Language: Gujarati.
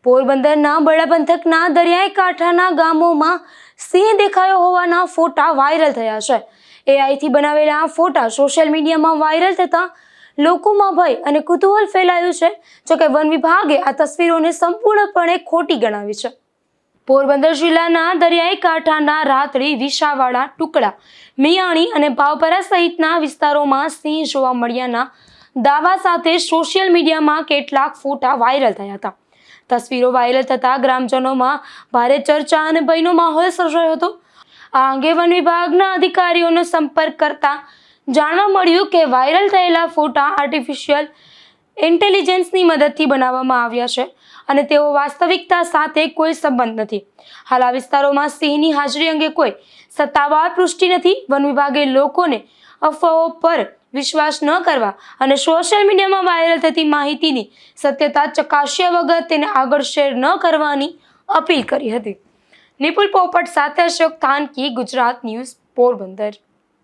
પોરબંદરના બરડા પંથકના દરિયાઈ કાંઠાના ગામોમાં સિંહ દેખાયો હોવાના ફોટા વાયરલ થયા છે. એઆઈથી બનાવેલા આ ફોટા સોશિયલ મીડિયામાં વાયરલ થતા લોકોમાં ભય અને કુતૂહલ ફેલાયું છે. જોકે વન વિભાગે આ તસવીરોને સંપૂર્ણપણે ખોટી ગણાવી છે. પોરબંદર જિલ્લાના દરિયાઈ કાંઠાના રાતડી, વિસાવાડા, ટુકડા, મિયાણી અને ભાવપરા સહિતના વિસ્તારોમાં સિંહ જોવા મળ્યાના દાવા સાથે સોશિયલ મીડિયામાં કેટલાક ફોટા વાયરલ થયા હતા. તસવીરો વાયરલ થતા ગ્રામજનોમાં ભારે ચર્ચા અને ભયનો માહોલ સર્જાયો હતો. આ અંગે વન વિભાગના અધિકારીઓનો સંપર્ક કરતા જાણવા મળ્યું કે વાયરલ થયેલા ફોટા આર્ટિફિશિયલ ઇન્ટેલિજન્સની મદદથી બનાવવામાં આવ્યા છે અને તેઓ વાસ્તવિકતા સાથે કોઈ સંબંધ નથી. હાલ આ વિસ્તારોમાં સિંહની હાજરી અંગે કોઈ સત્તાવાર પુષ્ટિ નથી. વન વિભાગે લોકોને અફવાઓ પર વિશ્વાસ ન કરવા અને સોશિયલ મીડિયામાં વાયરલ થતી માહિતીની સત્યતા ચકાસ્યા વગર તેને આગળ શેર ન કરવાની અપીલ કરી હતી. નિપુલ પોપટ સાથે અશોક થાનકી, ગુજરાત ન્યૂઝ, પોરબંદર.